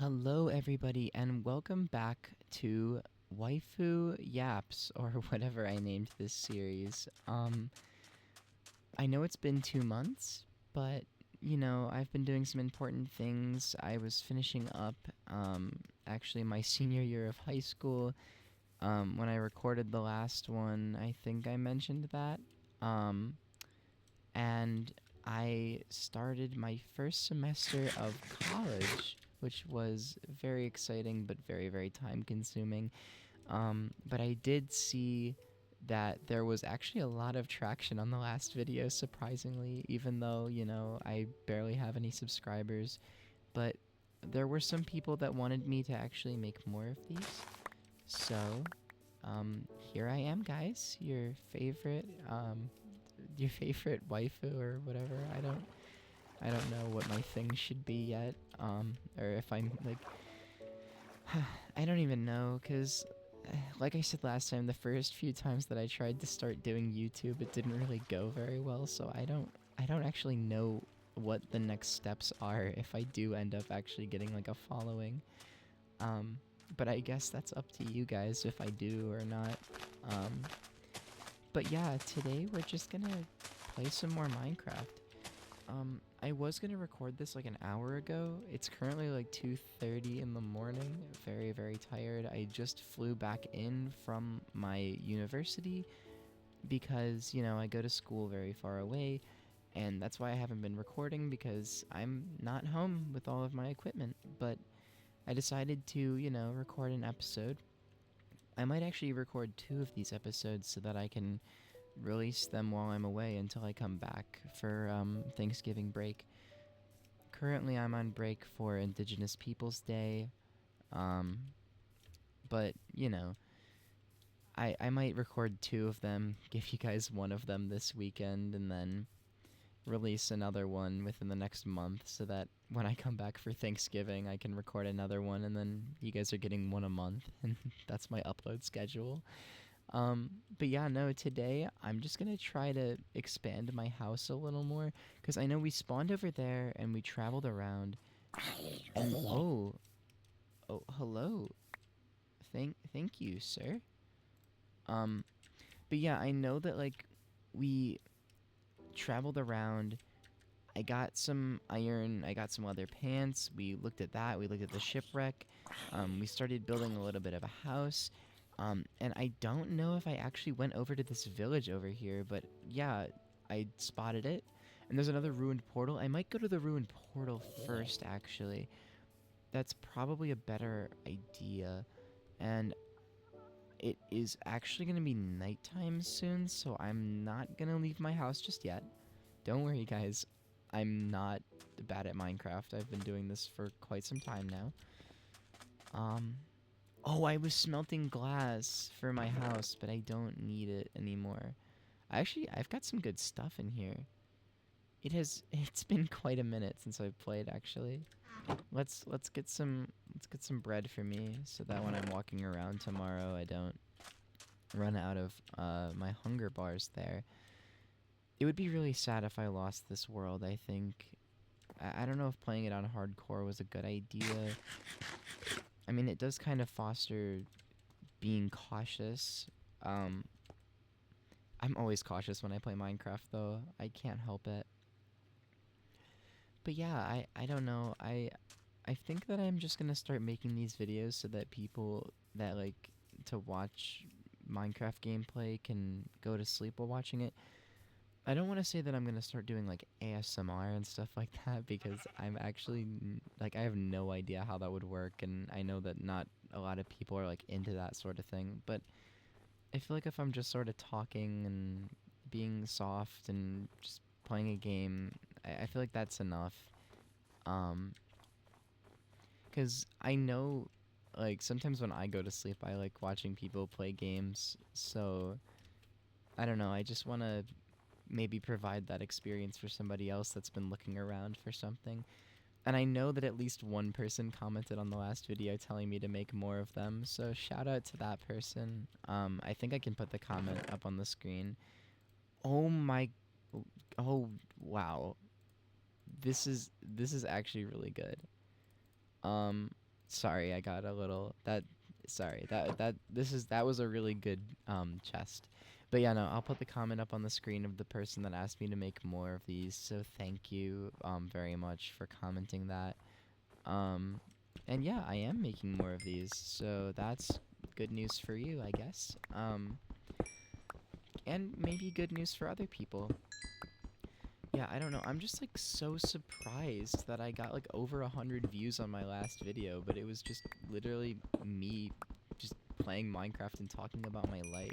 Hello, everybody, and welcome back to Waifu Yaps, or whatever I named this series. I know it's been 2 months, but I've been doing some important things. I was finishing up, actually, my senior year of high school. When I recorded the last one, I think I mentioned that. Um, and I started my first semester of college, which was very exciting but very, very time consuming. But I did see that there was actually a lot of traction on the last video, surprisingly, even though, I barely have any subscribers. But there were some people that wanted me to actually make more of these. So, here I am, guys, your favorite waifu or whatever. I don't know what my thing should be yet. Or if I'm like, I don't even know, cause like I said last time, the first few times that I tried to start doing YouTube, it didn't really go very well. So I don't actually know what the next steps are if I do end up actually getting like a following. Um, but I guess that's up to you guys if I do or not. Um, but yeah, today we're just gonna play some more Minecraft. I was gonna record this like an hour ago. It's currently like 2:30 in the morning. Very, very tired. I just flew back in from my university because, I go to school very far away, and that's why I haven't been recording because I'm not home with all of my equipment. But I decided to, record an episode. I might actually record two of these episodes so that I can release them while I'm away until I come back for Thanksgiving break. Currently, I'm on break for Indigenous Peoples Day, um, but I might record two of them, give you guys one of them this weekend, and then release another one within the next month so that when I come back for Thanksgiving, I can record another one, and then you guys are getting one a month, and that's my upload schedule. But yeah, no, today I'm just gonna try to expand my house a little more because I know we spawned over there and we traveled around. And oh, hello. Thank you, sir. Um, but yeah, I know that like we traveled around. I got some iron. I got some leather pants. We looked at that. We looked at the shipwreck. We started building a little bit of a house. And I don't know if I actually went over to this village over here, but yeah, I spotted it. And there's another ruined portal. I might go to the ruined portal first, actually. That's probably a better idea. And it is actually going to be nighttime soon, so I'm not going to leave my house just yet. Don't worry, guys. I'm not bad at Minecraft. I've been doing this for quite some time now. Um, Oh, I was smelting glass for my house, but I don't need it anymore. I've got some good stuff in here. It's been quite a minute since I've played actually. Let's get some bread for me so that when I'm walking around tomorrow I don't run out of my hunger bars there. It would be really sad if I lost this world, I think. I don't know if playing it on hardcore was a good idea. I mean, it does kind of foster being cautious. Um, I'm always cautious when I play Minecraft, though. I can't help it. But yeah, I don't know. I think that I'm just gonna start making these videos so that people that like to watch Minecraft gameplay can go to sleep while watching it. I don't want to say that I'm gonna start doing like ASMR and stuff like that because I'm actually like I have no idea how that would work, and I know that not a lot of people are like into that sort of thing. But I feel like if I'm just sort of talking and being soft and just playing a game, I feel like that's enough. Um, because I know, like, sometimes when I go to sleep, I like watching people play games. So, I don't know. I just want to maybe provide that experience for somebody else that's been looking around for something. And I know that at least one person commented on the last video telling me to make more of them. So, shout out to that person. I think I can put the comment up on the screen. Oh my, oh wow. This is actually really good. Um, Sorry, I got a little that. Sorry, that was a really good chest. But yeah, no, I'll put the comment up on the screen of the person that asked me to make more of these. So thank you very much for commenting that. Um, and yeah, I am making more of these. So that's good news for you, I guess. And maybe good news for other people. Yeah, I don't know. I'm just like so surprised that I got like over 100 views on my last video, but it was just literally me just playing Minecraft and talking about my life.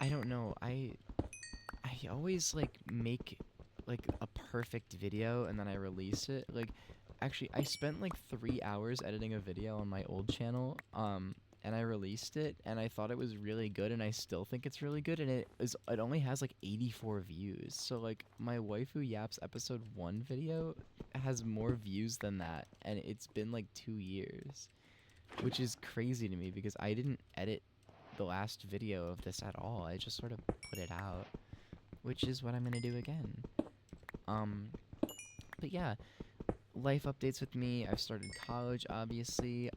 I don't know. I always like make like a perfect video and then I release it. Like actually I spent like 3 hours editing a video on my old channel. And I released it and I thought it was really good and I still think it's really good and it only has like 84 views. So like my Waifu Yaps episode 1 video has more views than that and it's been like 2 years, which is crazy to me because I didn't edit the last video of this at all. I just sort of put it out, which is what I'm going to do again. Um but yeah, life updates with me. I've started college obviously.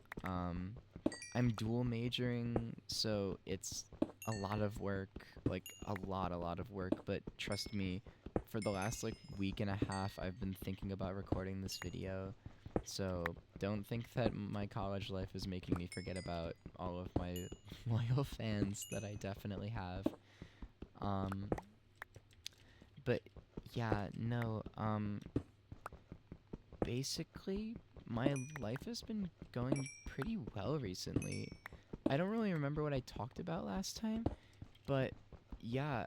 I'm dual majoring, so it's a lot of work, like a lot of work, but trust me, for the last like week and a half, I've been thinking about recording this video, so don't think that my college life is making me forget about all of my loyal fans that I definitely have. Um, but yeah, no, basically, my life has been going pretty well recently. I don't really remember what I talked about last time, but yeah,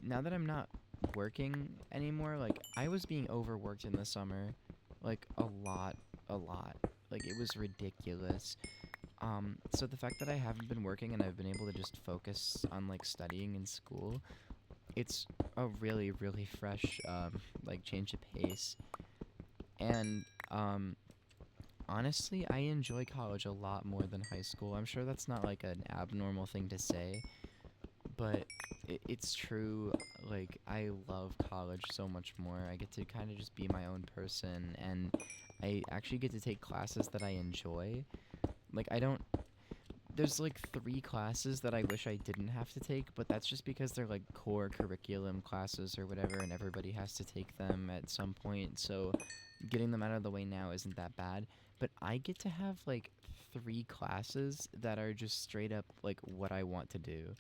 now that I'm not working anymore, like I was being overworked in the summer, like a lot, a lot. Like it was ridiculous. So the fact that I haven't been working and I've been able to just focus on like studying in school, it's a really, really fresh like change of pace. And honestly, I enjoy college a lot more than high school. I'm sure that's not like an abnormal thing to say, but it's true. Like, I love college so much more. I get to kind of just be my own person, and I actually get to take classes that I enjoy. Like, I don't. There's like 3 classes that I wish I didn't have to take, but that's just because they're like core curriculum classes or whatever, and everybody has to take them at some point. So getting them out of the way now isn't that bad. But I get to have like 3 classes that are just straight up like what I want to do.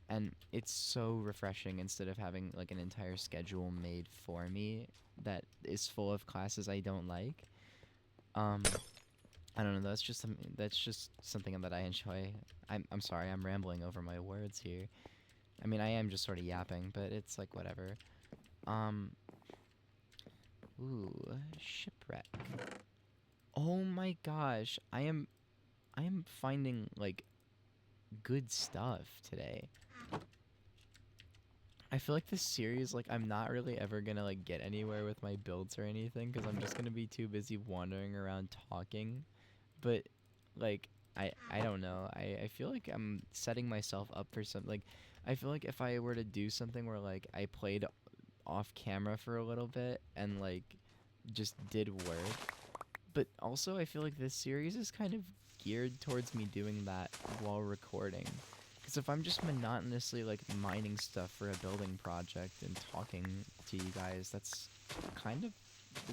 And it's so refreshing instead of having like an entire schedule made for me that is full of classes I don't like. Um, I don't know. That's just something that I enjoy. I'm sorry. I'm rambling over my words here. I mean, I am just sort of yapping, but it's like whatever. Um. Ooh, shipwreck. Oh my gosh, I am finding like good stuff today. I feel like this series, like I'm not really ever gonna like get anywhere with my builds or anything because I'm just gonna be too busy wandering around talking. But like I don't know. I feel like I'm setting myself up for something. Like I feel like if I were to do something where like I played off camera for a little bit and like just did work. But also I feel like this series is kind of geared towards me doing that while recording. Because if I'm just monotonously like mining stuff for a building project and talking to you guys, that's kind of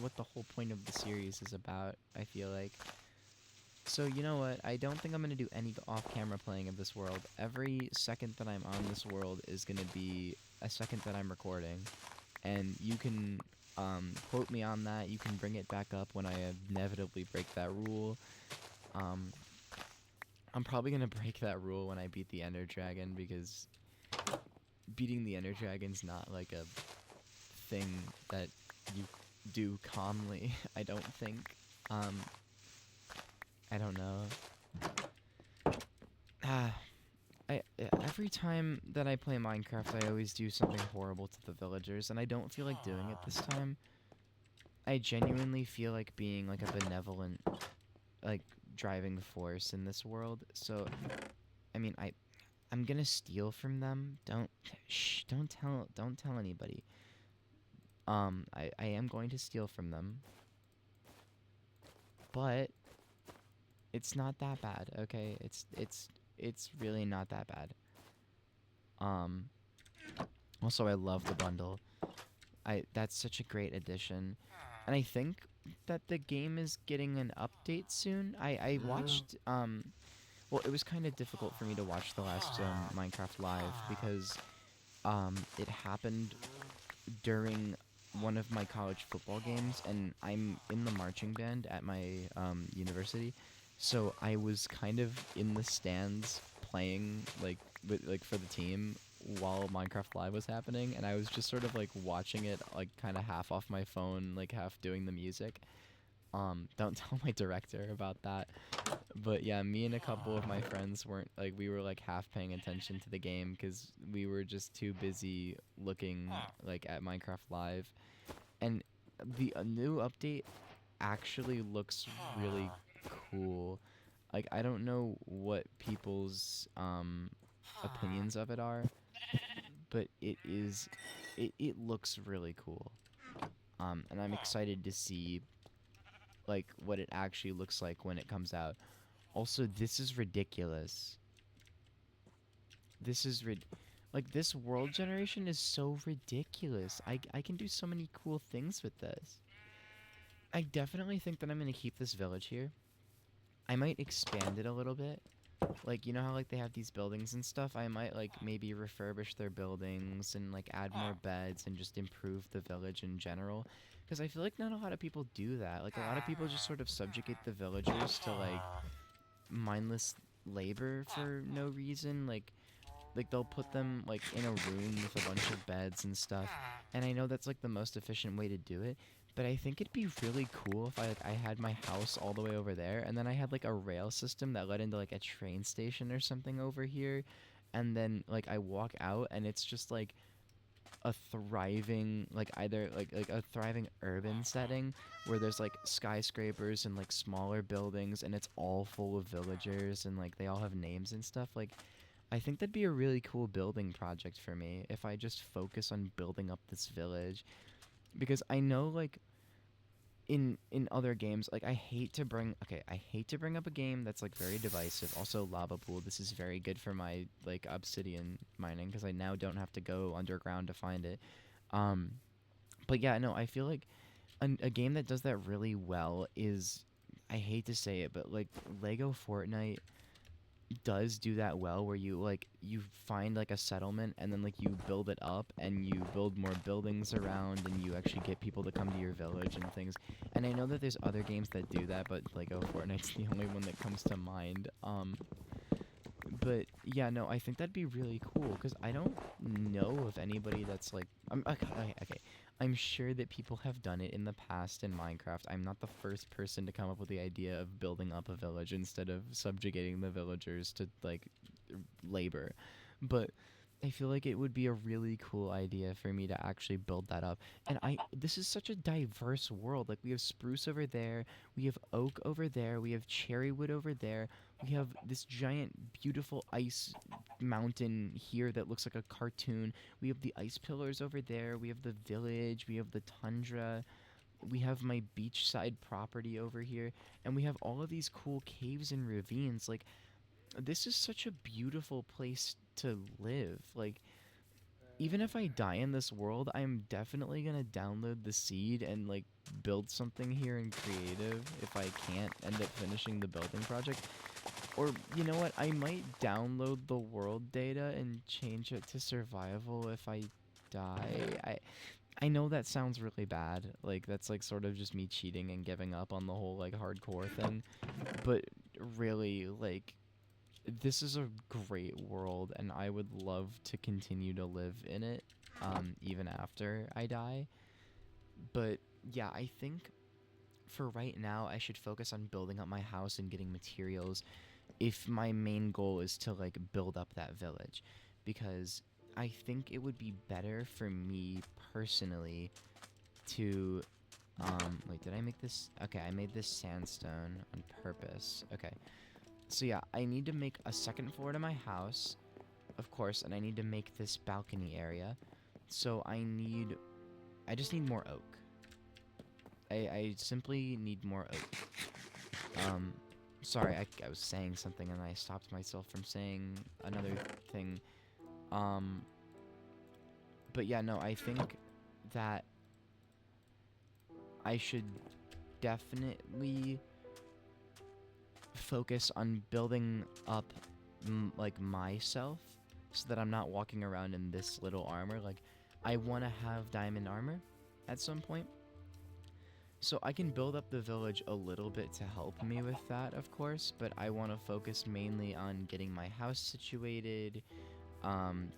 what the whole point of the series is about, I feel like. So you know what? I don't think I'm going to do any off-camera playing of this world. Every second that I'm on this world is going to be a second that I'm recording. And you can quote me on that. You can bring it back up when I inevitably break that rule. I'm probably going to break that rule when I beat the Ender Dragon because beating the Ender Dragon's not like a thing that you do calmly, I don't think. I don't know. Every time that I play Minecraft, I always do something horrible to the villagers, and I don't feel like doing it this time. I genuinely feel like being like a benevolent, like driving force in this world. So, I mean, I'm gonna steal from them. Don't tell anybody. I am going to steal from them. but it's not that bad, okay? It's really not that bad. Um Also, I love the bundle. That's such a great addition. And I think that the game is getting an update soon. I watched well, it was kind of difficult for me to watch the last Minecraft Live because it happened during one of my college football games, and I'm in the marching band at my university, so I was kind of in the stands playing like for the team while Minecraft Live was happening, and I was just sort of like watching it like kind of half off my phone, like half doing the music. Don't tell my director about that. But yeah, me and a couple of my friends weren't like we were like half paying attention to the game because we were just too busy looking like at Minecraft Live. And the new update actually looks really cool. Like I don't know what people's opinions of it are, but it looks really cool. And I'm excited to see like what it actually looks like when it comes out. Also, this is ridiculous. This is like this world generation is so ridiculous. I can do so many cool things with this. I definitely think that I'm gonna keep this village here. I might expand it a little bit. Like, you know how like they have these buildings and stuff? I might like maybe refurbish their buildings and like add more beds and just improve the village in general. Because I feel like not a lot of people do that. Like a lot of people just sort of subjugate the villagers to like mindless labor for no reason. Like they'll put them like in a room with a bunch of beds and stuff. And I know that's like the most efficient way to do it, but I think it'd be really cool if I had my house all the way over there and then I had like a rail system that led into like a train station or something over here, and then like I walk out and it's just like a thriving like either like a thriving urban setting where there's like skyscrapers and like smaller buildings and it's all full of villagers and like they all have names and stuff. Like I think that'd be a really cool building project for me if I just focus on building up this village, because I know like in other games, like I hate to bring up a game that's like very divisive. Also, lava pool, this is very good for my like obsidian mining because I now don't have to go underground to find it. um but yeah, no, I feel like a game that does that really well is, I hate to say it, but like Lego Fortnite does do that well, where you find like a settlement and then like you build it up and you build more buildings around and you actually get people to come to your village and things. And I know that there's other games that do that, but Lego Fortnite's the only one that comes to mind. But yeah, no, I think that'd be really cool because I don't know of anybody that's like okay. I'm sure that people have done it in the past in Minecraft. I'm not the first person to come up with the idea of building up a village instead of subjugating the villagers to like labor. But I feel like it would be a really cool idea for me to actually build that up. And this is such a diverse world. Like we have spruce over there, we have oak over there, we have cherry wood over there. We have this giant beautiful ice mountain here that looks like a cartoon. We have the ice pillars over there, we have the village, we have the tundra. We have my beachside property over here, and we have all of these cool caves and ravines. Like this is such a beautiful place to live. Like even if I die in this world, I'm definitely gonna download the seed and like build something here in creative if I can't end up finishing the building project. Or you know what? I might download the world data and change it to survival if I die. I know that sounds really bad. Like that's like sort of just me cheating and giving up on the whole like hardcore thing. But really, like this is a great world and I would love to continue to live in it even after I die. But yeah, I think for right now I should focus on building up my house and getting materials if my main goal is to like build up that village, because I think it would be better for me personally to wait, did I make this? Okay, I made this sandstone on purpose. Okay. So yeah, I need to make a second floor to my house, of course, and I need to make this balcony area. So I just need more oak. I simply need more oak. Um, sorry, I was saying something and I stopped myself from saying another thing. Um, but yeah, no, I think that I should definitely focus on building up like myself so that I'm not walking around in this little armor. Like, I want to have diamond armor at some point. So I can build up the village a little bit to help me with that, of course, but I want to focus mainly on getting my house situated,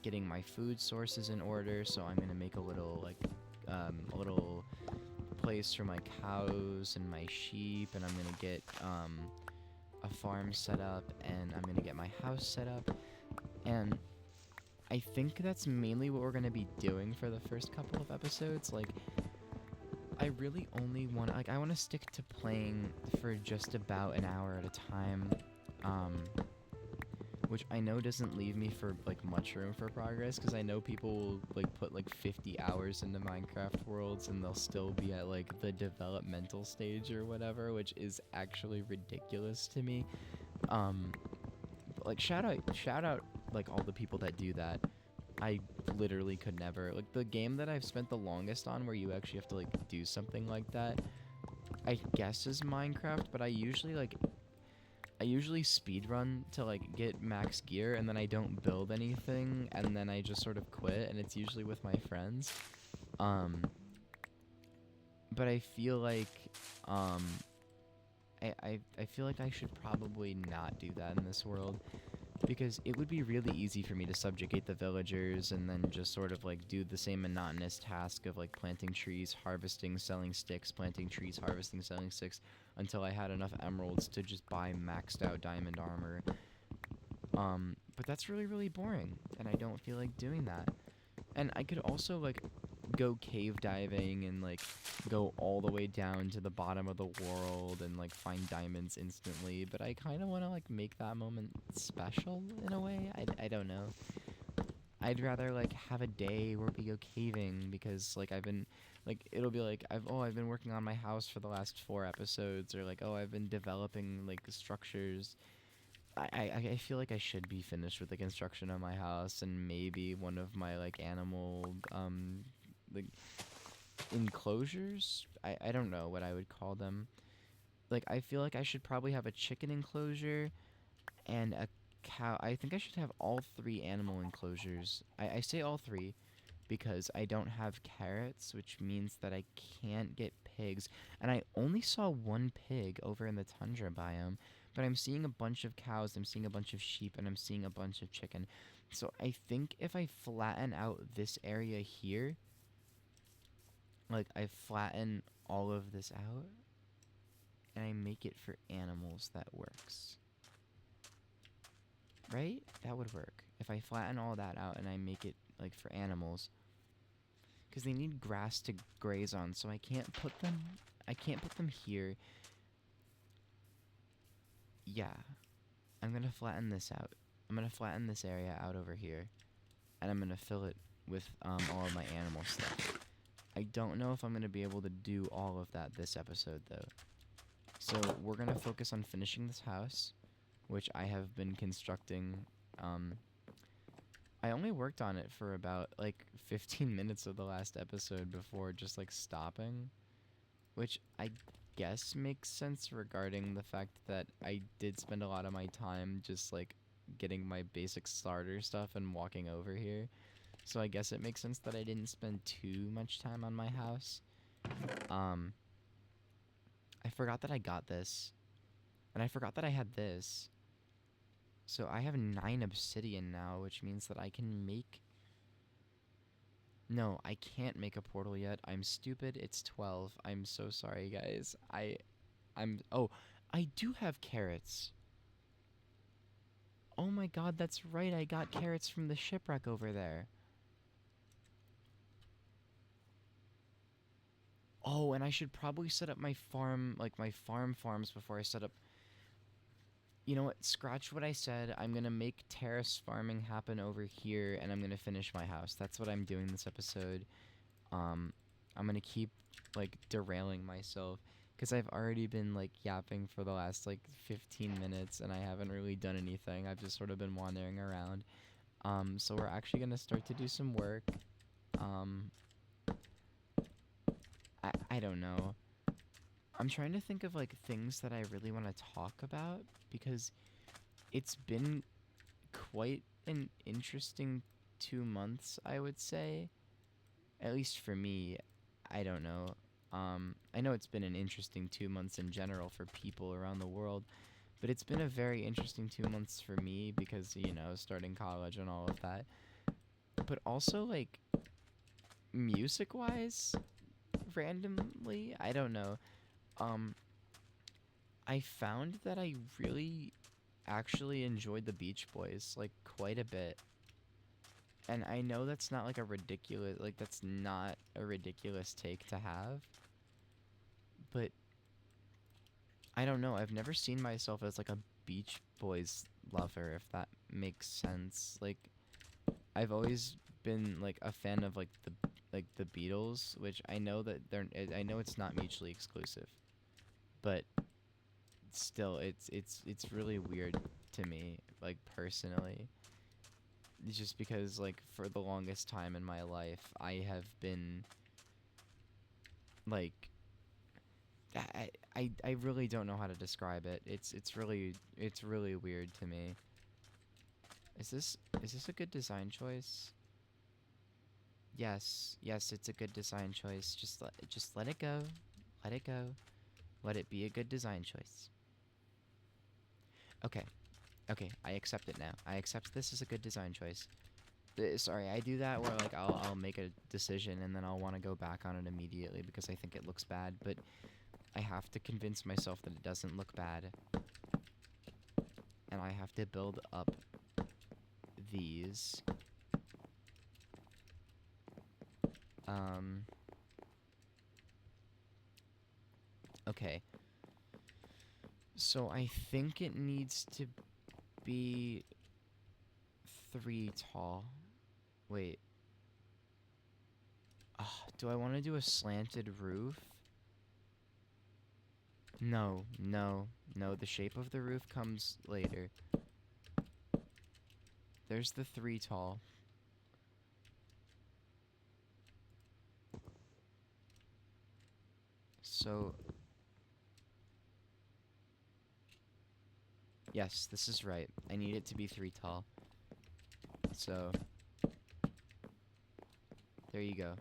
getting my food sources in order. So I'm gonna make a little a little place for my cows and my sheep, and I'm gonna get a farm set up, and I'm gonna get my house set up, and I think that's mainly what we're gonna be doing for the first couple of episodes. Like, I really only want I want to stick to playing for just about an hour at a time, which I know doesn't leave me for like much room for progress, because I know people will like put like 50 hours into Minecraft worlds and they'll still be at like the developmental stage or whatever, which is actually ridiculous to me. But, like, shout out like all the people that do that. I literally could never. Like, the game that I've spent the longest on where you actually have to like do something like that, I guess, is Minecraft, but I usually speedrun to like get max gear, and then I don't build anything, and then I just sort of quit, and it's usually with my friends. But I feel like I feel like I should probably not do that in this world, because it would be really easy for me to subjugate the villagers and then just sort of like do the same monotonous task of like planting trees, harvesting, selling sticks, planting trees, harvesting, selling sticks, until I had enough emeralds to just buy maxed out diamond armor. But that's really, really boring, and I don't feel like doing that. And I could also like go cave diving and like go all the way down to the bottom of the world and like find diamonds instantly, but I kind of want to like make that moment special in a way. I don't know. I'd rather like have a day where we go caving, because like I've been like, it'll be like I've been working on my house for the last 4 episodes, or like, oh, I've been developing like structures. I feel like I should be finished with the construction of my house, and maybe one of my like animal like enclosures. I don't know what I would call them. Like, I feel like I should probably have a chicken enclosure and a cow. I think I should have all 3 animal enclosures. I say all 3 because I don't have carrots, which means that I can't get pigs. And I only saw 1 pig over in the tundra biome, but I'm seeing a bunch of cows, I'm seeing a bunch of sheep, and I'm seeing a bunch of chicken. So I think if I flatten out this area here, like I flatten all of this out and I make it for animals, that works. Right? That would work. If I flatten all that out and I make it like for animals, because they need grass to graze on, so I can't put them here. Yeah. I'm going to flatten this out. I'm going to flatten this area out over here, and I'm going to fill it with all of my animal stuff. I don't know if I'm going to be able to do all of that this episode, though. So we're going to focus on finishing this house, which I have been constructing. I only worked on it for about like 15 minutes of the last episode before just like stopping, which I guess makes sense regarding the fact that I did spend a lot of my time just like getting my basic starter stuff and walking over here. So I guess it makes sense that I didn't spend too much time on my house. I forgot that I got this, and I forgot that I had this. So I have 9 obsidian now, which means that I can make... No, I can't make a portal yet. I'm stupid. It's 12. I'm so sorry, guys. Oh, I do have carrots. Oh my god, that's right. I got carrots from the shipwreck over there. Oh, and I should probably set up my farm, like my farms before I set up... You know what? Scratch what I said. I'm going to make terrace farming happen over here, and I'm going to finish my house. That's what I'm doing this episode. I'm going to keep, like, derailing myself, because I've already been like yapping for the last like 15 minutes and I haven't really done anything. I've just sort of been wandering around. So we're actually gonna start to do some work. Um, I don't know. I'm trying to think of like things that I really want to talk about because it's been quite an interesting 2 months, I would say. At least for me, I don't know. I know it's been an interesting 2 months in general for people around the world, but it's been a very interesting 2 months for me because, starting college and all of that. But also, like, music wise, randomly, I don't know. Um, I found that I really actually enjoyed the Beach Boys, like, quite a bit. And I know that's not that's not a ridiculous take to have, but I don't know. I've never seen myself as like a Beach Boys lover, if that makes sense. Like, I've always been like a fan of like the Beatles, which I know that I know it's not mutually exclusive, but still, it's really weird to me, like personally. It's just because like for the longest time in my life, I have been like I really don't know how to describe it. It's really weird to me. Is this a good design choice? Yes, it's a good design choice. Just let it go. Let it go. Let it be a good design choice. Okay. Okay, I accept it now. I accept this as a good design choice. Sorry, I do that where like I'll make a decision and then I'll want to go back on it immediately because I think it looks bad, but I have to convince myself that it doesn't look bad. And I have to build up these. Okay. So I think it needs to be 3 tall. Wait. Do I want to do a slanted roof? No. The shape of the roof comes later. There's the 3 tall. So, yes, this is right. I need it to be 3 tall. So, there you go.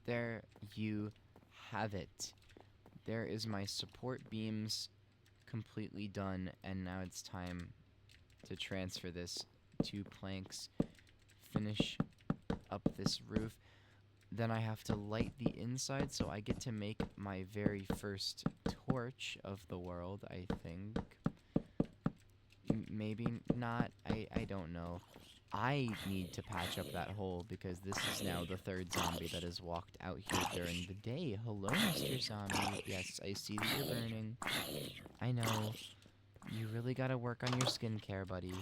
There you have it. There is my support beams completely done, and now it's time to transfer this 2 planks, finish up this roof. Then I have to light the inside, so I get to make my very first torch of the world, I think. Maybe not. I don't know. I need to patch up that hole because this is now the 3rd zombie that has walked out here during the day. Hello, Mr. Zombie. Yes, I see that you're burning. I know. You really gotta work on your skincare, buddy.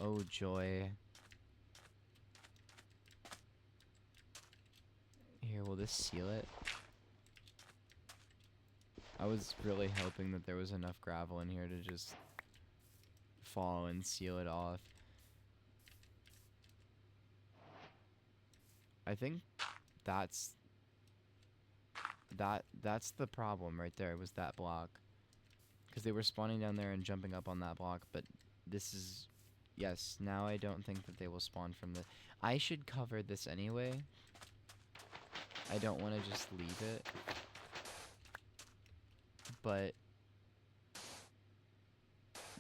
Oh, joy. Here, will this seal it? I was really hoping that there was enough gravel in here to just fall and seal it off. I think that's the problem right there, was that block. Because they were spawning down there and jumping up on that block, but this is... Yes, now I don't think that they will spawn from the... I should cover this anyway. I don't want to just leave it. But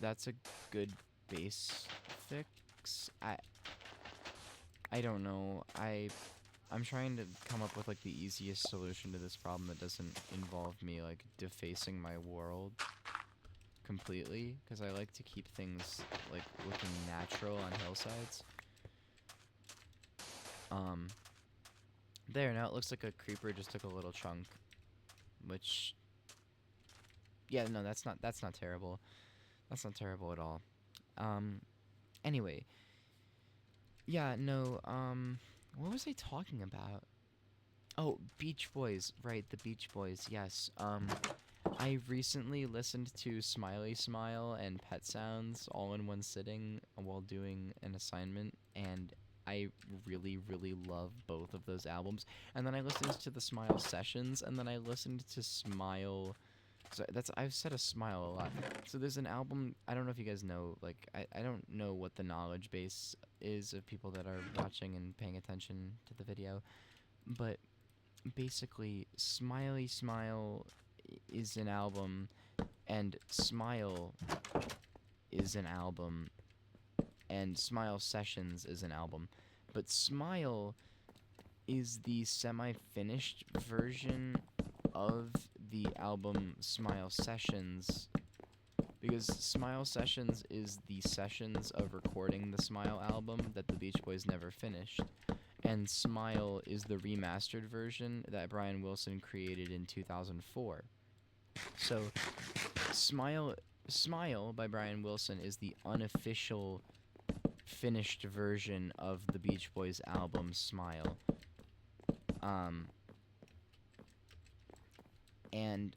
that's a good base fix. I don't know. I'm trying to come up with like the easiest solution to this problem that doesn't involve me like defacing my world completely, because I like to keep things like looking natural on hillsides. There, now it looks like a creeper just took a little chunk which, yeah, no, that's not terrible. That's not terrible at all. Anyway, yeah, no, what was I talking about? Oh, Beach Boys, right, the Beach Boys, yes. I recently listened to Smiley Smile and Pet Sounds all in one sitting while doing an assignment, and I really, really love both of those albums. And then I listened to the Smile Sessions, and then I listened to Smile. So I've said a Smile a lot. So there's an album, I don't know if you guys know, like, I don't know what the knowledge base is of people that are watching and paying attention to the video, but basically, Smiley Smile is an album, and Smile is an album, and Smile Sessions is an album. But Smile is the semi-finished version of the album Smile Sessions, because Smile Sessions is the sessions of recording the Smile album that the Beach Boys never finished. And Smile is the remastered version that Brian Wilson created in 2004. So, Smile by Brian Wilson is the unofficial finished version of the Beach Boys album Smile. And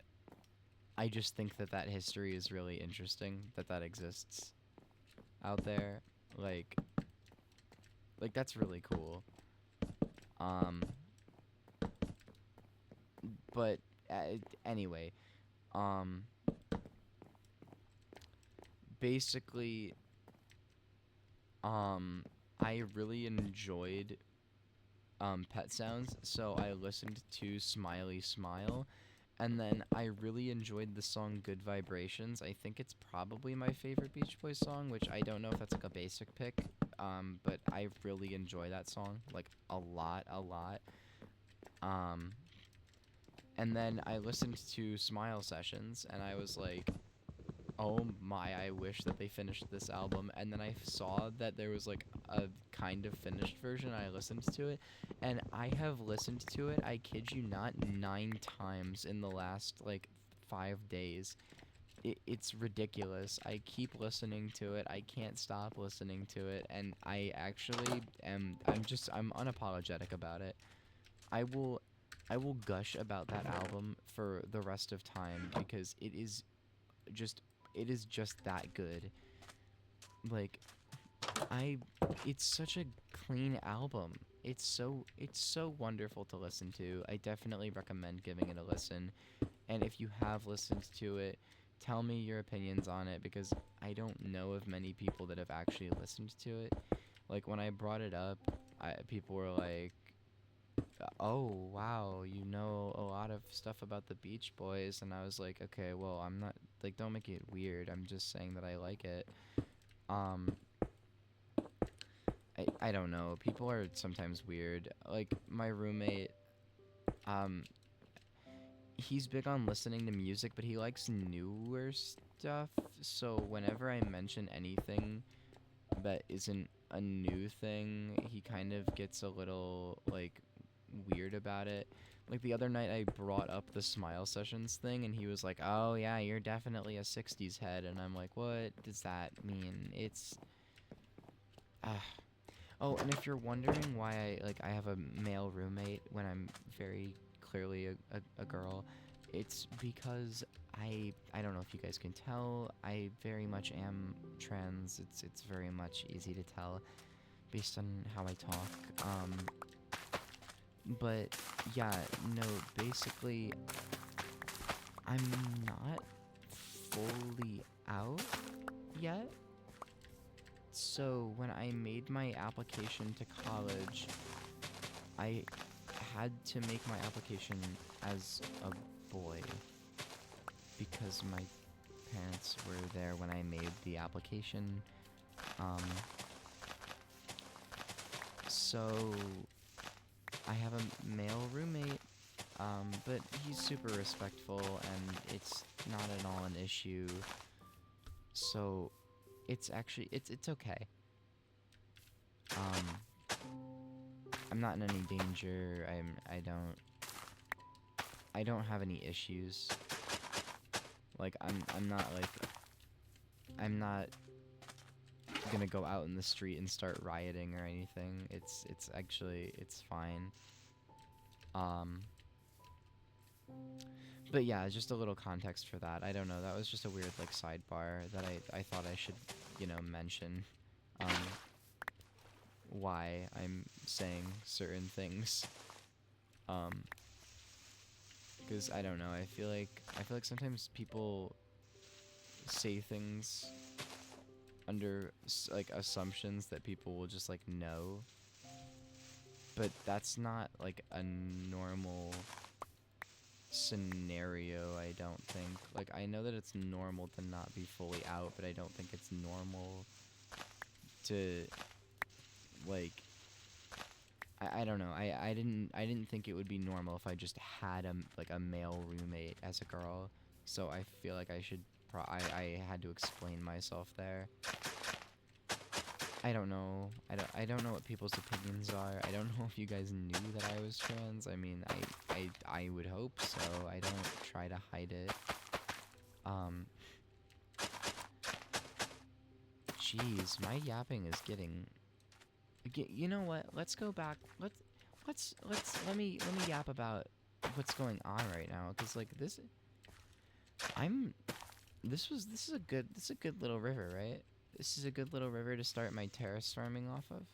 I just think that history is really interesting, that exists out there. Like that's really cool. But anyway, basically, I really enjoyed Pet Sounds, so I listened to Smiley Smile, and then I really enjoyed the song Good Vibrations. I think it's probably my favorite Beach Boys song, which I don't know if that's like a basic pick, but I really enjoy that song, like, a lot. And then I listened to Smile Sessions, and I was like, oh my, I wish that they finished this album. And then I saw that there was, like, a kind of finished version. I listened to it, and I have listened to it, I kid you not, 9 times in the last, like, 5 days. It's ridiculous. I keep listening to it. I can't stop listening to it, and I actually I'm unapologetic about it. I will gush about that album for the rest of time, because just it is just that good. Like, it's such a clean album. It's so wonderful to listen to. I definitely recommend giving it a listen. And if you have listened to it, tell me your opinions on it, because I don't know of many people that have actually listened to it. Like, when I brought it up, people were like, oh, wow, you know a lot of stuff about the Beach Boys. And I was like, okay, well, I'm not, like, don't make it weird. I'm just saying that I like it. I don't know. People are sometimes weird. Like, my roommate, he's big on listening to music, but he likes newer stuff. So whenever I mention anything that isn't a new thing, he kind of gets a little, like, weird about it. Like, the other night I brought up the Smile Sessions thing, and he was like, oh yeah, you're definitely a 60s head. And I'm like, what does that mean? It's oh, and if you're wondering why I have a male roommate when I'm very clearly a girl, it's because I don't know if you guys can tell, I very much am trans. It's very much easy to tell based on how I talk. But yeah, no, basically, I'm not fully out yet. So when I made my application to college, I had to make my application as a boy, because my parents were there when I made the application. So I have a male roommate, but he's super respectful, and it's not at all an issue. So it's actually, it's okay. I'm not in any danger. I don't have any issues. Like, I'm not, like, I'm not gonna go out in the street and start rioting or anything. It's actually, it's fine. But yeah, just a little context for that. I don't know, that was just a weird, like, sidebar that I thought I should, you know, mention. Why I'm saying certain things. Because I don't know, I feel like sometimes people say things under like assumptions that people will just like know, but that's not like a normal scenario. I don't think, like, I know that it's normal to not be fully out, but I don't think it's normal to, like, I don't know. I didn't think it would be normal if I just had a male roommate as a girl. So I feel like I should I had to explain myself there. I don't know. I don't know what people's opinions are. I don't know if you guys knew that I was trans. I mean, I would hope so. I don't try to hide it. Jeez, my yapping is getting. You know what? Let's go back. Let me yap about what's going on right now, cause like this is a good little river, right? This is a good little river to start my terrace farming off of,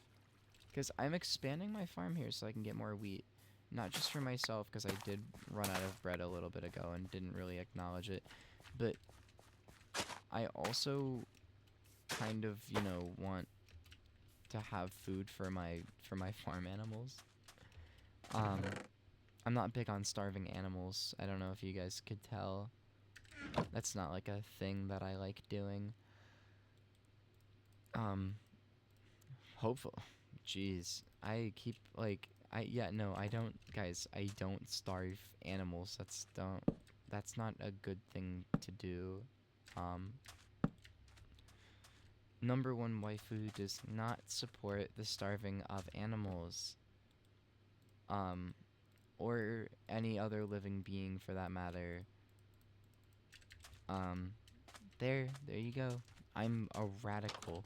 cause I'm expanding my farm here so I can get more wheat, not just for myself, cause I did run out of bread a little bit ago and didn't really acknowledge it, but I also kind of, you know, want to have food for my farm animals. I'm not big on starving animals. I don't know if you guys could tell. That's not like a thing that I like doing. Hopeful. Jeez. I keep like I don't, guys, I don't starve animals. That's not a good thing to do. Number one, waifu does not support the starving of animals. Or any other living being for that matter. There you go. I'm a radical.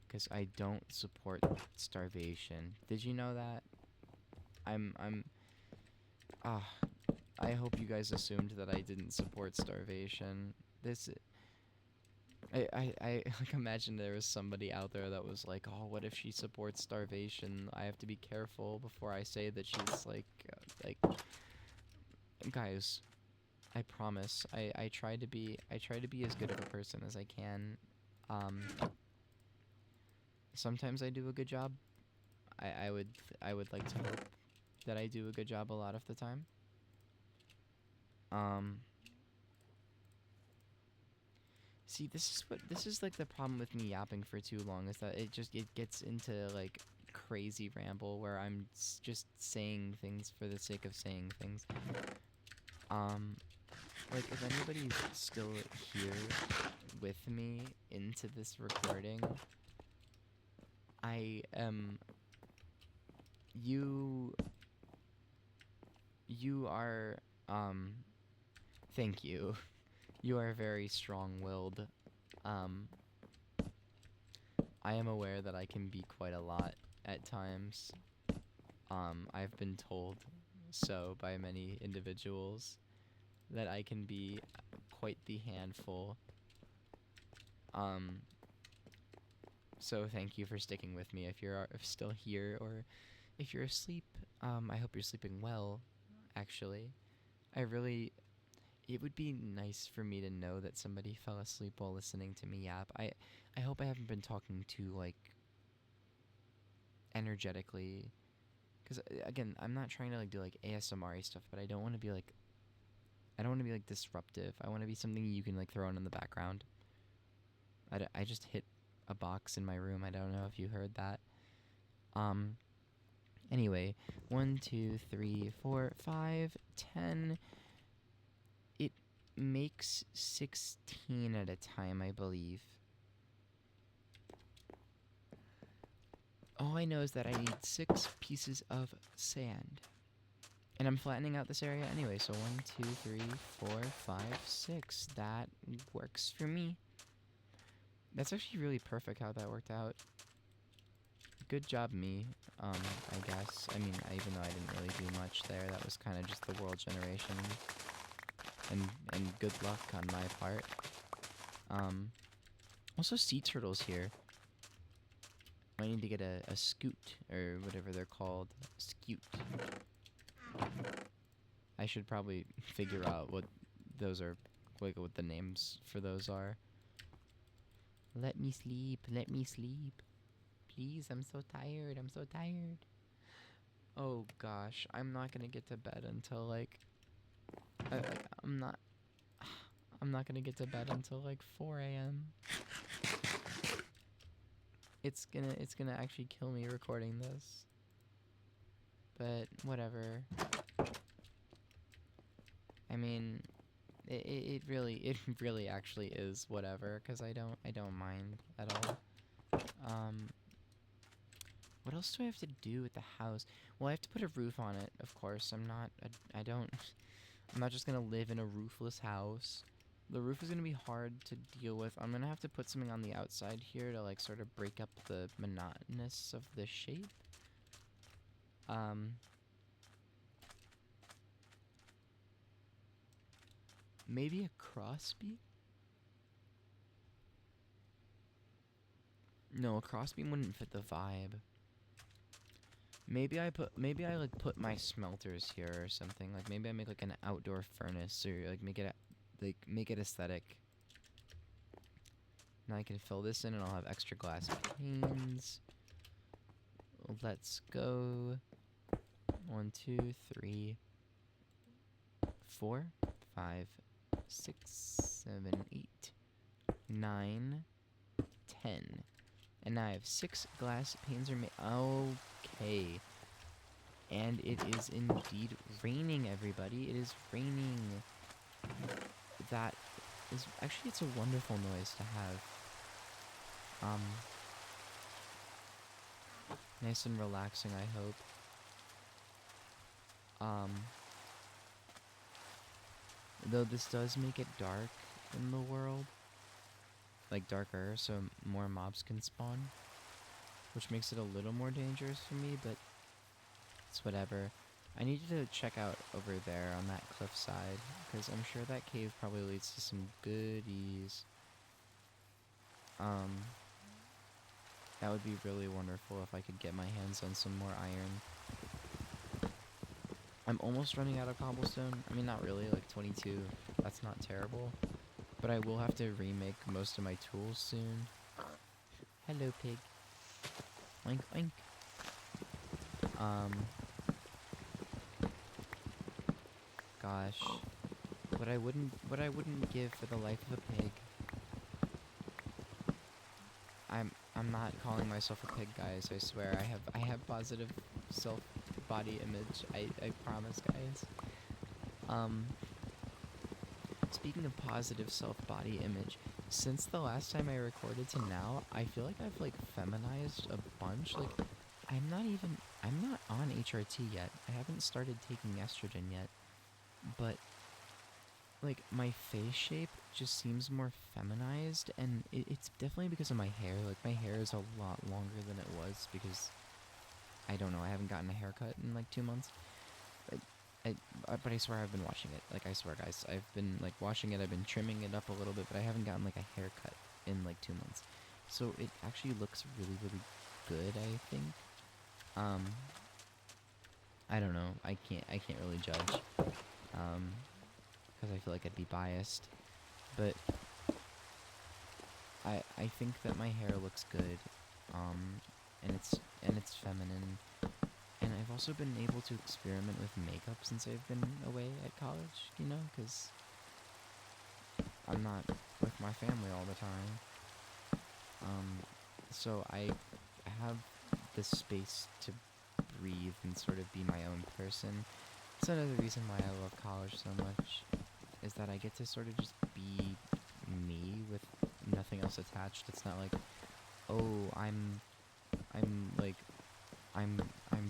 Because I don't support starvation. Did you know that? I hope you guys assumed that I didn't support starvation. I like, imagine there was somebody out there that was like, oh, what if she supports starvation? I have to be careful before I say that she's like, guys, I promise, I try to be as good of a person as I can. Sometimes I do a good job. I would like to hope that I do a good job a lot of the time. See, this is like the problem with me yapping for too long, is that it gets into like crazy ramble where I'm just saying things for the sake of saying things. Like, if anybody's still here with me into this recording, I am. You are, thank you. You are very strong-willed. I am aware that I can be quite a lot at times. I've been told so by many individuals that I can be quite the handful. So thank you for sticking with me. If you're still here, or if you're asleep, I hope you're sleeping well, actually. It would be nice for me to know that somebody fell asleep while listening to me yap. I hope I haven't been talking too, like, energetically. Because, again, I'm not trying to, like, do, like, ASMR stuff, but I don't want to be, like, disruptive. I want to be something you can, like, throw on in the background. I just hit a box in my room. I don't know if you heard that. Anyway, 1, 2, 3, 4, 5, 10. It makes 16 at a time, I believe. All I know is that I need 6 pieces of sand. And I'm flattening out this area anyway, so 1, 2, 3, 4, 5, 6. That works for me. That's actually really perfect how that worked out. Good job, me, I guess. I mean, even though I didn't really do much there, that was kind of just the world generation. And good luck on my part. Also sea turtles here. I need to get a scoot, or whatever they're called. Scoot. I should probably figure out what those are, like what the names for those are. Let me sleep, let me sleep. Please, I'm so tired, I'm so tired. Oh gosh, I'm not gonna get to bed until like, I'm not gonna get to bed until like 4 a.m. It's gonna actually kill me recording this. But whatever. I mean, it really actually is whatever, cause I don't mind at all. What else do I have to do with the house? Well, I have to put a roof on it, of course. I'm not just gonna live in a roofless house. The roof is gonna be hard to deal with. I'm gonna have to put something on the outside here to like sort of break up the monotonous of the shape. Maybe a crossbeam? No, a crossbeam wouldn't fit the vibe. Maybe I like put my smelters here or something. Like maybe I make like an outdoor furnace, or like make it aesthetic. Now I can fill this in and I'll have extra glass panes. Let's go. 1, 2, 3, 4, 5, 6, 7, 8, 9, 10. And now I have 6 glass panes are made. Okay. And it is indeed raining, everybody. It is raining. That is actually, it's a wonderful noise to have. Nice and relaxing, I hope. Though this does make it dark in the world. Like darker, so more mobs can spawn. Which makes it a little more dangerous for me, but it's whatever. I need to check out over there on that cliffside, because I'm sure that cave probably leads to some goodies. That would be really wonderful if I could get my hands on some more iron. I'm almost running out of cobblestone. I mean, not really, like 22. That's not terrible. But I will have to remake most of my tools soon. Hello, pig. Oink, oink. Gosh. What I wouldn't give for the life of a pig. I'm not calling myself a pig, guys. I swear. I have positive self-body image. I promise, guys. Speaking of positive self-body image, since the last time I recorded to now, I feel like I've like feminized a bunch. Like I'm not on HRT yet. I haven't started taking estrogen yet. But like my face shape just seems more feminized, and it's definitely because of my hair. Like my hair is a lot longer than it was because I don't know, I haven't gotten a haircut in like 2 months. But I swear I've been washing it. Like I swear, guys, I've been like washing it. I've been trimming it up a little bit, but I haven't gotten like a haircut in like 2 months. So it actually looks really, really good, I think. I don't know. I can't really judge. Because I feel like I'd be biased. But I think that my hair looks good. And it's feminine. And I've also been able to experiment with makeup since I've been away at college, you know, because I'm not with my family all the time. So I have the space to breathe and sort of be my own person. It's another reason why I love college so much, is that I get to sort of just be me with nothing else attached. It's not like, oh, I'm like I'm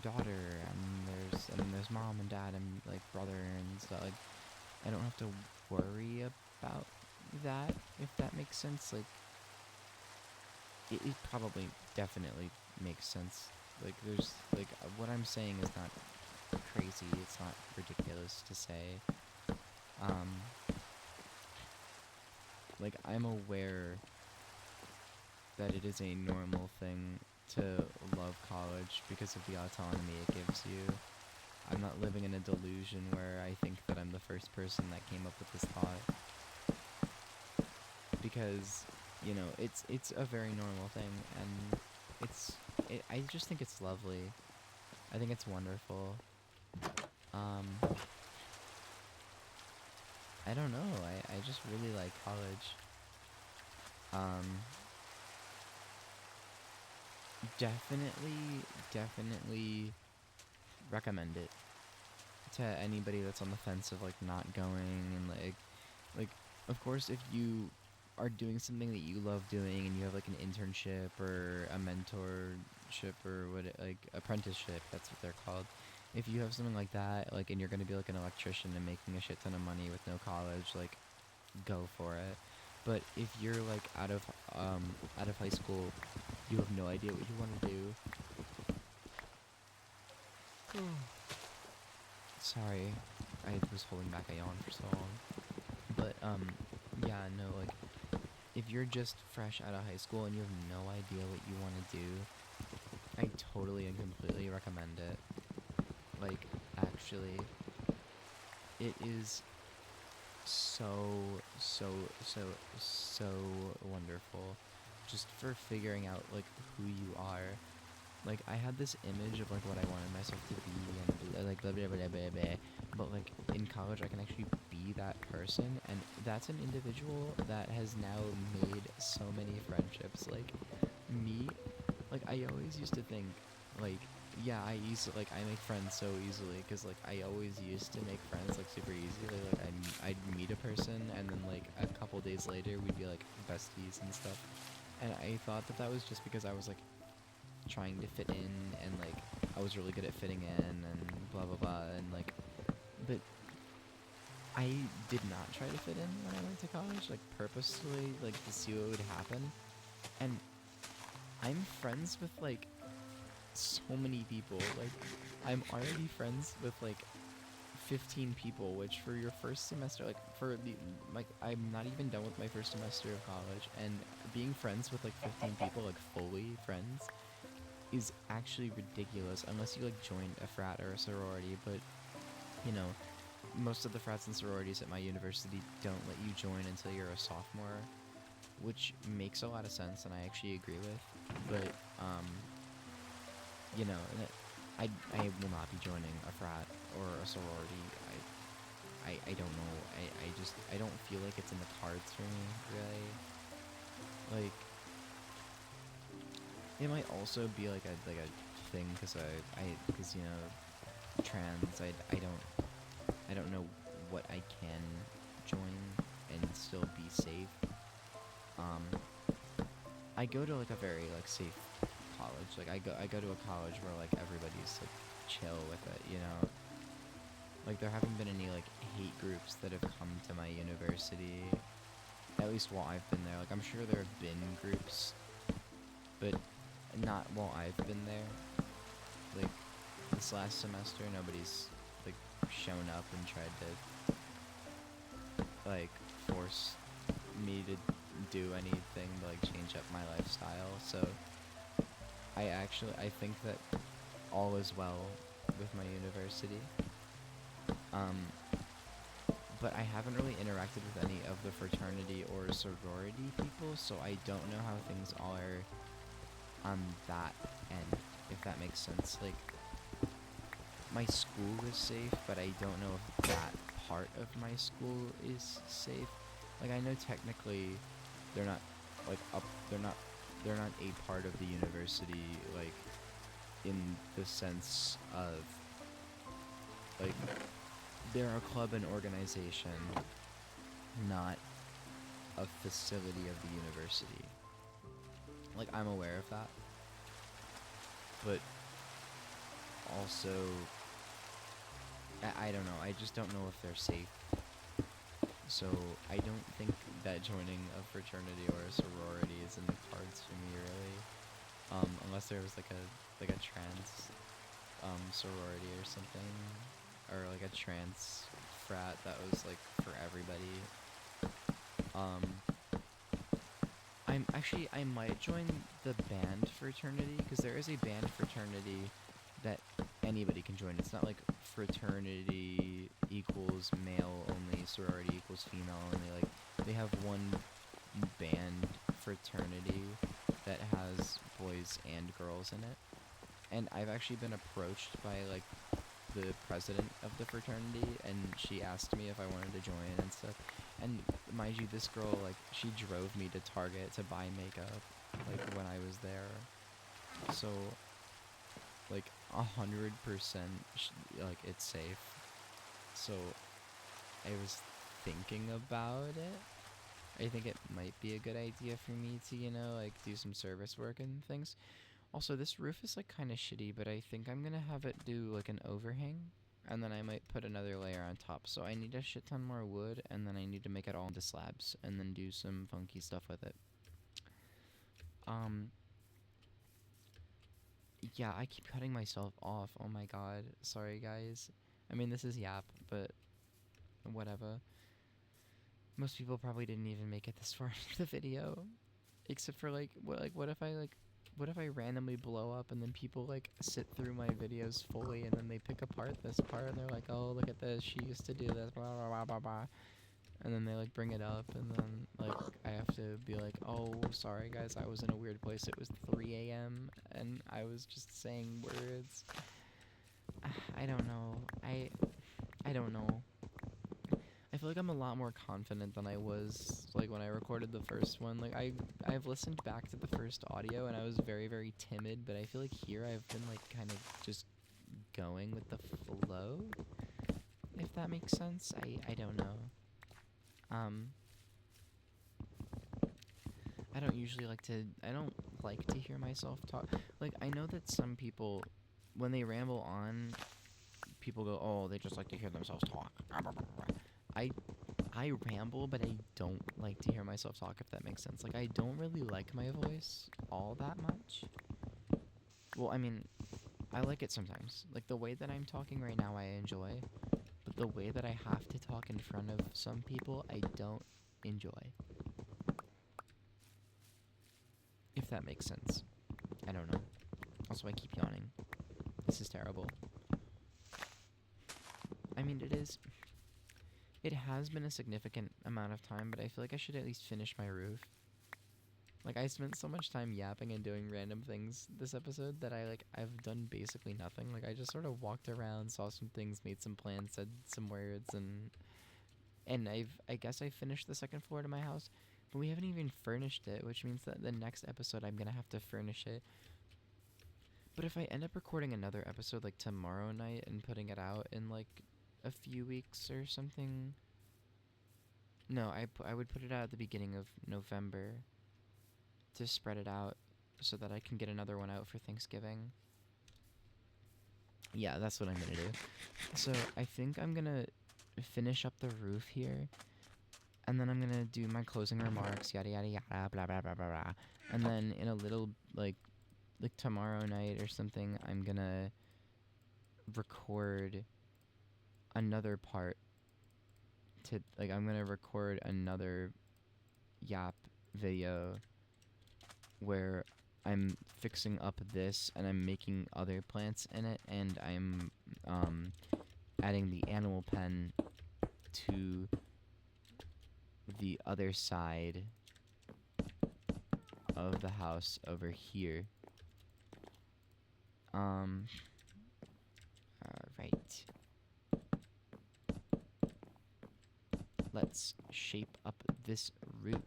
daughter, and then there's mom and dad and like brother and stuff. Like I don't have to worry about that, if that makes sense. Like it probably definitely makes sense. Like there's like what I'm saying is not crazy. It's not ridiculous to say. Um, like I'm aware that it is a normal thing to love college because of the autonomy it gives you. I'm not living in a delusion where I think that I'm the first person that came up with this thought, because it's a very normal thing, and I just think it's lovely. I think it's wonderful. Um, I don't know. I just really like college. Um, definitely recommend it to anybody that's on the fence of like not going, and like of course if you are doing something that you love doing and you have like an internship or a mentorship or what like apprenticeship, that's what they're called. If you have something like that, like, and you're going to be like an electrician and making a shit ton of money with no college, like, go for it. But if you're like out of high school, you have no idea what you want to do. Sorry, I was holding back a yawn for so long. But yeah, no, like if you're just fresh out of high school and you have no idea what you want to do, I totally and completely recommend it. Like, actually, it is so, so, so, so wonderful just for figuring out, like, who you are. Like, I had this image of, like, what I wanted myself to be, and, like, blah, blah, blah, blah, blah. But, like, in college, I can actually be that person, and that's an individual that has now made so many friendships. Like, me, like, I always used to think, like, yeah, I make friends so easily, because, like, I always used to make friends, like, super easily. Like, I'd meet a person, and then, like, a couple days later, we'd be, like, besties and stuff. And I thought that that was just because I was, like, trying to fit in, and, like, I was really good at fitting in, and blah, blah, blah, and, like, but I did not try to fit in when I went to college, like, purposely, like, to see what would happen. And I'm friends with, like, so many people. Like, I'm already friends with, like, 15 people, which for your first semester, like, I'm not even done with my first semester of college, and being friends with, like, 15 people, like, fully friends, is actually ridiculous, unless you, like, joined a frat or a sorority. But, you know, most of the frats and sororities at my university don't let you join until you're a sophomore, which makes a lot of sense, and I actually agree with. But, you know, I will not be joining a frat or a sorority. I don't know. I don't feel like it's in the cards for me, really. Like, it might also be like a thing, because because, you know, trans. I don't know what I can join and still be safe. I go to like a very like safe college. Like I go to a college where like everybody's like chill with it, you know. Like there haven't been any like hate groups that have come to my university, at least while I've been there. Like I'm sure there have been groups, but not while I've been there. Like this last semester, nobody's like shown up and tried to like force me to do anything to like change up my lifestyle. So I think that all is well with my university. But I haven't really interacted with any of the fraternity or sorority people, so I don't know how things are on that end, if that makes sense. Like, my school is safe, but I don't know if that part of my school is safe. Like, I know technically they're not like they're not a part of the university, like, in the sense of like they're a club and organization, not a facility of the university. Like, I'm aware of that, but also, I don't know. I just don't know if they're safe. So I don't think that joining a fraternity or a sorority is in the cards for me, really. Unless there was like a trans sorority or something, or like a trans frat that was like for everybody. I might join the band fraternity, because there is a band fraternity that anybody can join. It's not like fraternity equals male only, sorority equals female only. Like, they have one band fraternity that has boys and girls in it. And I've actually been approached by like the president of the fraternity, and she asked me if I wanted to join and stuff. And mind you, this girl, like, she drove me to Target to buy makeup, like, when I was there. So, like, 100%, like, it's safe. So, I was thinking about it. I think it might be a good idea for me to, you know, like, do some service work and things. Also, this roof is, like, kind of shitty, but I think I'm gonna have it do, like, an overhang, and then I might put another layer on top. So I need a shit ton more wood, and then I need to make it all into slabs, and then do some funky stuff with it. Yeah, I keep cutting myself off. Oh my god. Sorry, guys. I mean, this is Yap, but whatever. Most people probably didn't even make it this far into the video. Except for, like, what if I randomly blow up and then people, like, sit through my videos fully, and then they pick apart this part and they're like, oh, look at this, she used to do this, blah, blah, blah, blah, blah. And then they, like, bring it up, and then, like, I have to be like, oh, sorry, guys, I was in a weird place. It was 3 a.m., and I was just saying words. I don't know. I don't know. I feel like I'm a lot more confident than I was, like, when I recorded the first one. Like, I've listened back to the first audio, and I was very, very timid, but I feel like here I've been, like, kind of just going with the flow, if that makes sense. I don't know. I don't like to hear myself talk. Like, I know that some people, when they ramble on, people go, oh, they just like to hear themselves talk. I ramble, but I don't like to hear myself talk, if that makes sense. Like, I don't really like my voice all that much. Well, I mean, I like it sometimes. Like, the way that I'm talking right now, I enjoy. But the way that I have to talk in front of some people, I don't enjoy. If that makes sense. I don't know. Also, I keep yawning. This is terrible. I mean, it has been a significant amount of time, but I feel like I should at least finish my roof. Like, I spent so much time yapping and doing random things this episode that I've done basically nothing. Like, I just sort of walked around, saw some things, made some plans, said some words, and I guess I finished the second floor to my house, but we haven't even furnished it, which means that the next episode I'm gonna have to furnish it. But if I end up recording another episode, like, tomorrow night and putting it out in, like, a few weeks or something. No, I would put it out at the beginning of November to spread it out so that I can get another one out for Thanksgiving. Yeah, that's what I'm gonna do. So I think I'm gonna finish up the roof here, and then I'm gonna do my closing remarks, yada yada yada, blah blah blah blah blah. And then in a little, like tomorrow night or something, I'm gonna record another part to, like, I'm gonna record another Yap video where I'm fixing up this and I'm making other plants in it, and I'm adding the animal pen to the other side of the house over here. Alright. Let's shape up this roof.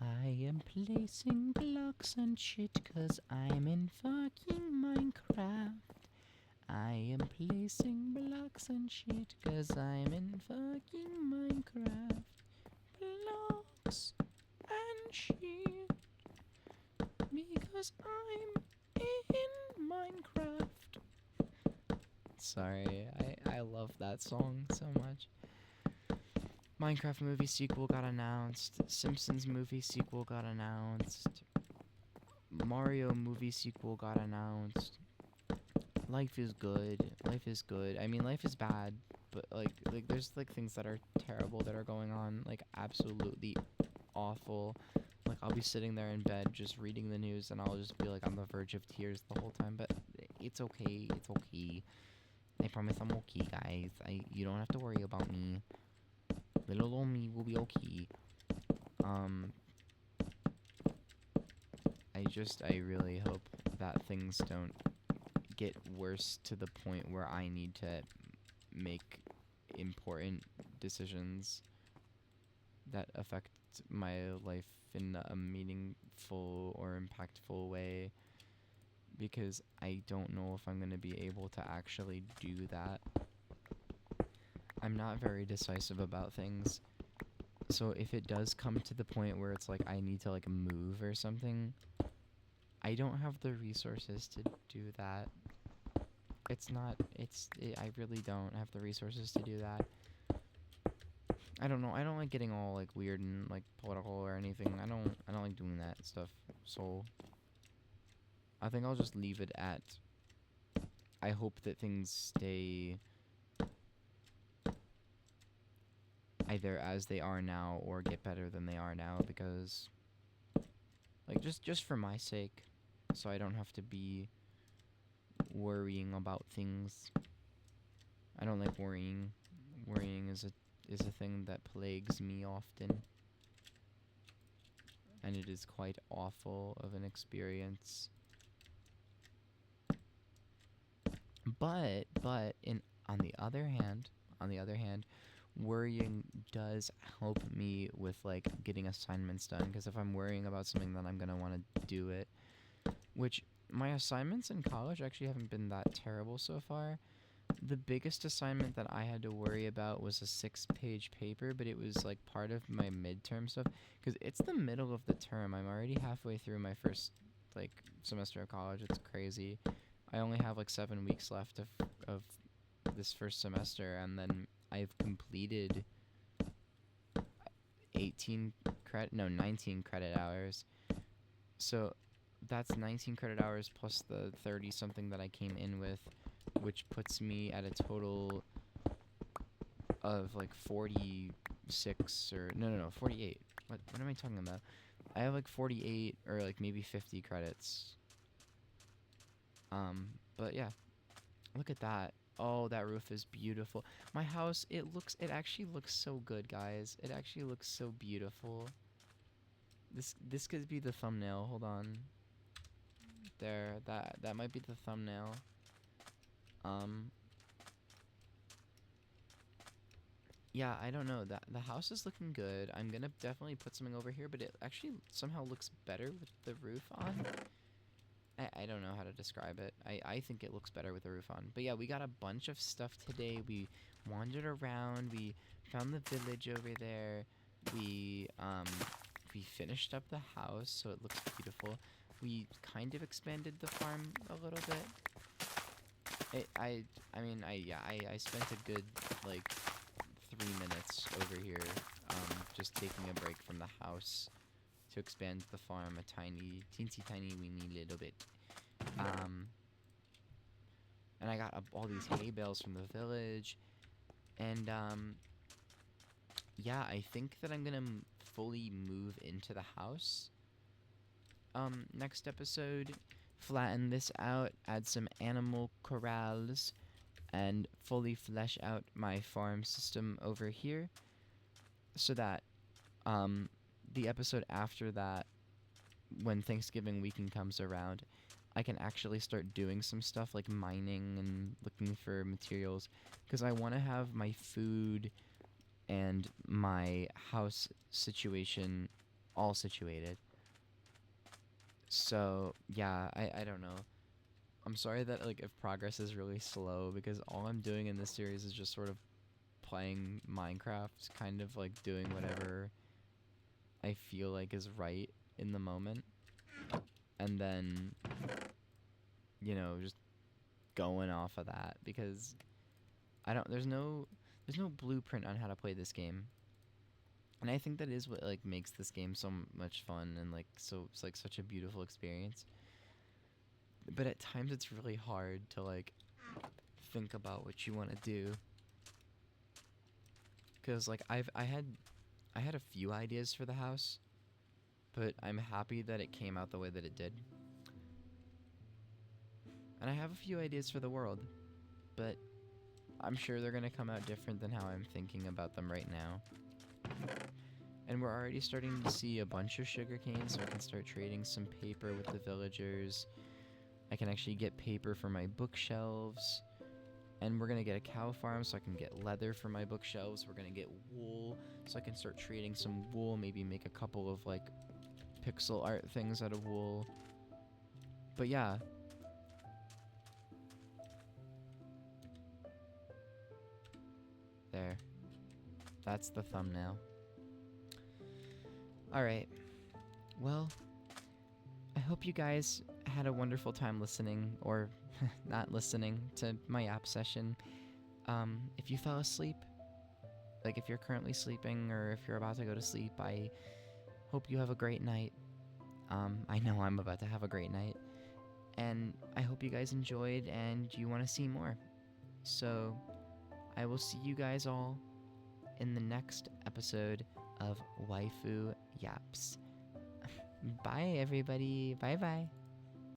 I am placing blocks and shit 'cause I'm in fucking Minecraft. I am placing blocks and shit 'cause I'm in fucking Minecraft. Blocks and shit. because I'm in Minecraft. Sorry, I love that song so much. Minecraft movie sequel got announced. Simpsons movie sequel got announced. Mario movie sequel got announced. Life is good. Life is good. I mean, life is bad, but like there's like things that are terrible that are going on, like absolutely awful. Like I'll be sitting there in bed just reading the news and I'll just be like on the verge of tears the whole time, but it's okay. It's okay. I promise I'm okay, guys. You don't have to worry about me. Little old me will be okay. I really hope that things don't get worse to the point where I need to make important decisions that affect my life in a meaningful or impactful way, because I don't know if I'm going to be able to actually do that. I'm not very decisive about things, so if it does come to the point where it's like I need to like move or something, I don't have the resources to do that. I really don't have the resources to do that. I don't know. I don't like getting all like weird and like political or anything. I don't like doing that stuff. So I think I'll just leave it at I hope that things stay either as they are now or get better than they are now, because like just for my sake, so I don't have to be worrying about things. I don't like worrying. Worrying is a thing that plagues me often, and it is quite awful of an experience. But on the other hand, worrying does help me with like getting assignments done, because if I'm worrying about something, then I'm gonna want to do it. Which my assignments in college actually haven't been that terrible so far. The biggest assignment that I had to worry about was a 6-page paper, but it was like part of my midterm stuff, because it's the middle of the term. I'm already halfway through my first like semester of college. It's crazy. I only have like 7 weeks left of this first semester, and then I've completed 19 credit hours. So that's 19 credit hours plus the 30 something that I came in with, which puts me at a total of like 46 or no 48. What am I talking about? I have like 48 or like maybe 50 credits. But yeah, look at that. Oh, that roof is beautiful. My house, it actually looks so good, guys. It actually looks so beautiful. This could be the thumbnail. Hold on. There, that might be the thumbnail. Yeah, I don't know. The house is looking good. I'm gonna definitely put something over here, but it actually somehow looks better with the roof on. I don't know how to describe it. I think it looks better with the roof on. But yeah, we got a bunch of stuff today. We wandered around. We found the village over there. We finished up the house, so it looks beautiful. We kind of expanded the farm a little bit. I spent a good like 3 minutes over here just taking a break from the house to expand the farm a teensy tiny weeny little bit. And I got all these hay bales from the village, and yeah, I think that I'm gonna fully move into the house next episode, flatten this out, add some animal corrals, and fully flesh out my farm system over here, so that the episode after that, when Thanksgiving weekend comes around, I can actually start doing some stuff like mining and looking for materials, because I want to have my food and my house situation all situated. So yeah, I don't know. I'm sorry that like if progress is really slow, because all I'm doing in this series is just sort of playing Minecraft, kind of like doing whatever I feel like is right in the moment. and then, just going off of that, because there's no blueprint on how to play this game. And I think that is what like makes this game so much fun, and like so it's like such a beautiful experience. But at times it's really hard to like think about what you want to do, cuz like I had a few ideas for the house, but I'm happy that it came out the way that it did. And I have a few ideas for the world, but I'm sure they're going to come out different than how I'm thinking about them right now. And we're already starting to see a bunch of sugarcane, so I can start trading some paper with the villagers. I can actually get paper for my bookshelves. And we're going to get a cow farm, so I can get leather for my bookshelves. We're going to get wool, so I can start trading some wool, maybe make a couple of like pixel art things out of wool. But yeah. There. That's the thumbnail. Alright. Well, I hope you guys had a wonderful time listening, or not listening, to my app session. If you fell asleep, like if you're currently sleeping or if you're about to go to sleep, I hope you have a great night. I know I'm about to have a great night. And I hope you guys enjoyed and you want to see more. So I will see you guys all in the next episode of Waifu Yaps. Bye, everybody. Bye-bye.